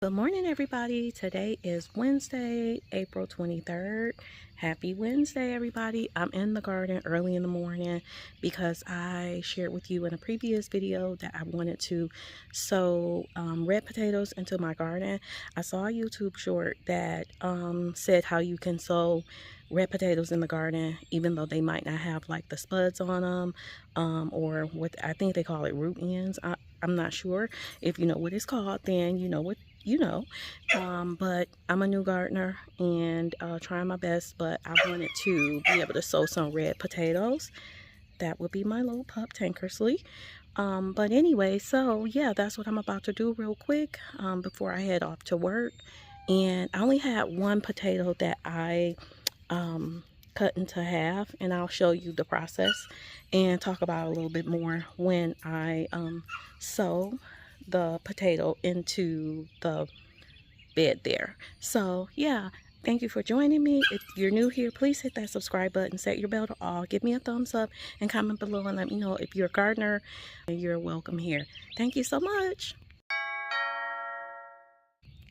Good morning, everybody. Today is Wednesday, April 23rd. Happy Wednesday, everybody. I'm in the garden early in the morning because I shared with you in a previous video that I wanted to sow red potatoes into my garden. I saw a YouTube short that said how you can sow red potatoes in the garden even though they might not have like the spuds on them or what I think they call it root ends. I'm not sure. If you know what it's called, then you know what but I'm a new gardener and trying my best, but I wanted to be able to sow some red potatoes. That would be my little pup Tankersley. But anyway, so yeah, that's what I'm about to do real quick before I head off to work. And I only had one potato that I cut into half, and I'll show you the process and talk about it a little bit more when I sow the potato into the bed there. So yeah, thank you for joining me. If you're new here, please hit that subscribe button, set your bell to all, give me a thumbs up, and comment below and let me know if you're a gardener and you're welcome here. Thank you so much.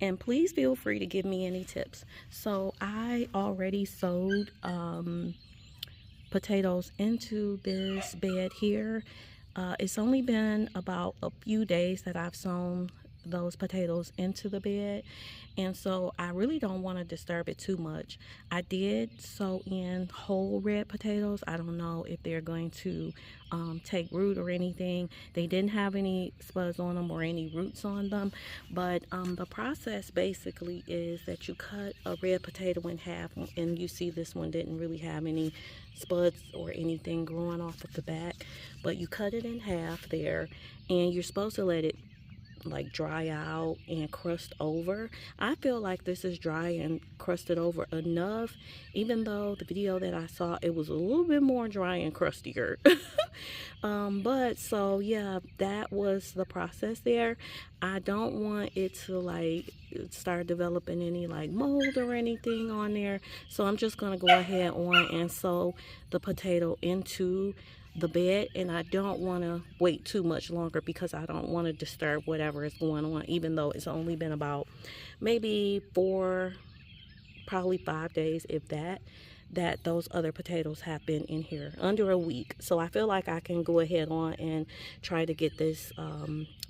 And please feel free to give me any tips. So I already sowed potatoes into this bed here. It's only been about a few days that I've sown those potatoes into the bed, and so I really don't want to disturb it too much. I did sow in whole red potatoes. I don't know if they're going to take root or anything. They didn't have any spuds on them or any roots on them, but the process basically is that you cut a red potato in half, and you see this one didn't really have any spuds or anything growing off of the back, but you cut it in half there, and you're supposed to let it like dry out and crust over. I feel like this is dry and crusted over enough, even though the video that I saw, it was a little bit more dry and crustier. But so yeah, that was the process there. I don't want it to like start developing any like mold or anything on there, so I'm just gonna go ahead on and sow the potato into the bed, and I don't want to wait too much longer because I don't want to disturb whatever is going on, even though it's only been about maybe 4, probably 5 days, if that those other potatoes have been in here under a week. So I feel like I can go ahead on and try to get this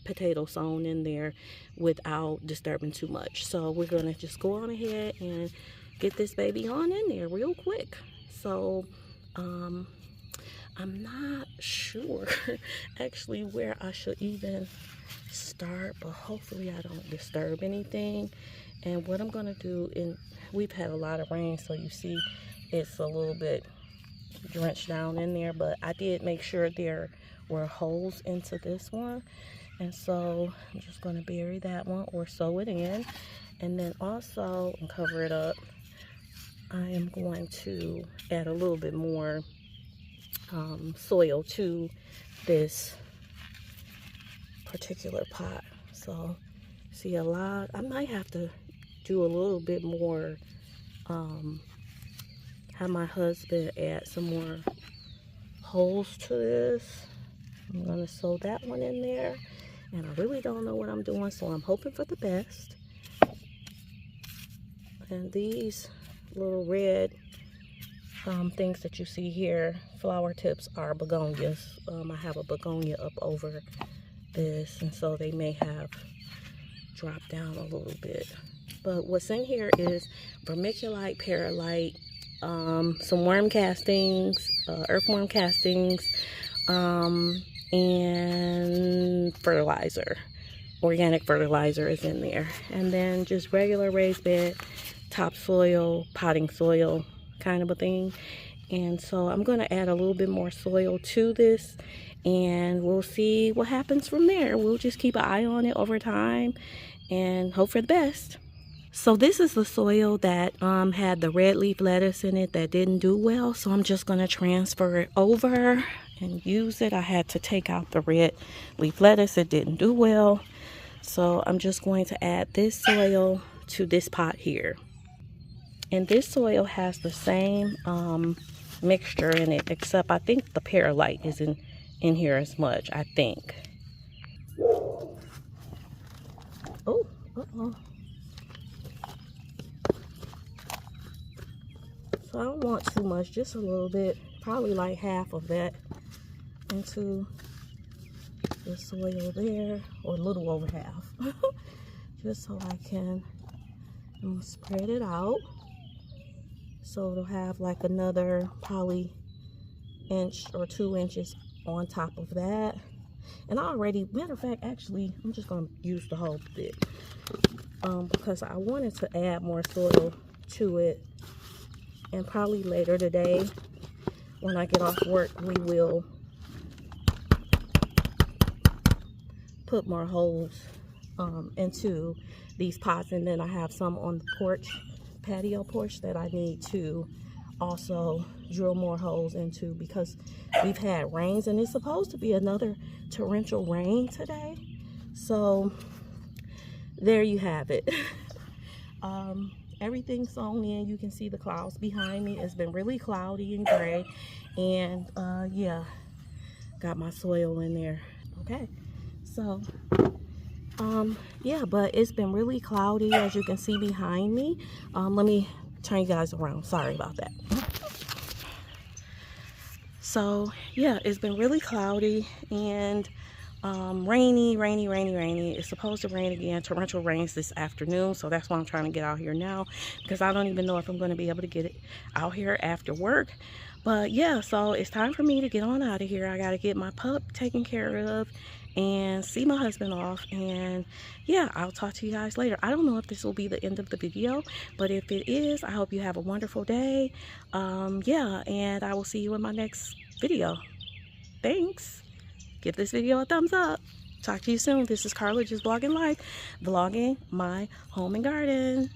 potato sown in there without disturbing too much. So we're gonna just go on ahead and get this baby on in there real quick. So I'm not sure actually where I should even start, but hopefully I don't disturb anything. And what I'm gonna do, and we've had a lot of rain, so you see it's a little bit drenched down in there, but I did make sure there were holes into this one, and so I'm just gonna bury that one or sew it in, and then also cover it up. I am going to add a little bit more soil to this particular pot. So see a lot, I might have to do a little bit more, have my husband add some more holes to this. I'm gonna sew that one in there, and I really don't know what I'm doing, so I'm hoping for the best. And these little red things that you see here, flower tips, are begonias. I have a begonia up over this, and so they may have dropped down a little bit. But what's in here is vermiculite, perlite, some worm castings, earthworm castings, and fertilizer. Organic fertilizer is in there, and then just regular raised bed topsoil, potting soil kind of a thing. And so I'm going to add a little bit more soil to this, and we'll see what happens from there. We'll just keep an eye on it over time and hope for the best. So this is the soil that had the red leaf lettuce in it that didn't do well, so I'm just going to transfer it over and use it. I had to take out the red leaf lettuce, it didn't do well, so I'm just going to add this soil to this pot here. And this soil has the same mixture in it, except I think the perlite isn't in here as much, I think. Oh, uh-oh. So I don't want too much, just a little bit, probably like half of that into the soil there, or a little over half. Just so I can spread it out. So it'll have like another probably inch or 2 inches on top of that. And I already, matter of fact, actually, I'm just gonna use the whole bit because I wanted to add more soil to it. And probably later today, when I get off work, we will put more holes into these pots. And then I have some on the porch, patio porch, that I need to also drill more holes into, because we've had rains and it's supposed to be another torrential rain today. So there you have it. Everything's sown in. You can see the clouds behind me. It's been really cloudy and gray, and yeah, got my soil in there. Okay, so yeah, but it's been really cloudy, as you can see behind me. Let me turn you guys around. Sorry about that. So yeah, it's been really cloudy and rainy. It's supposed to rain again, torrential rains this afternoon. So that's why I'm trying to get out here now, because I don't even know if I'm going to be able to get it out here after work. But yeah, so it's time for me to get on out of here. I got to get my pup taken care of and see my husband off. And yeah, I'll talk to you guys later. I don't know if this will be the end of the video, but if it is, I hope you have a wonderful day. Yeah, and I will see you in my next video. Thanks. Give this video a thumbs up. Talk to you soon. This is Carla, just vlogging life, vlogging my home and garden.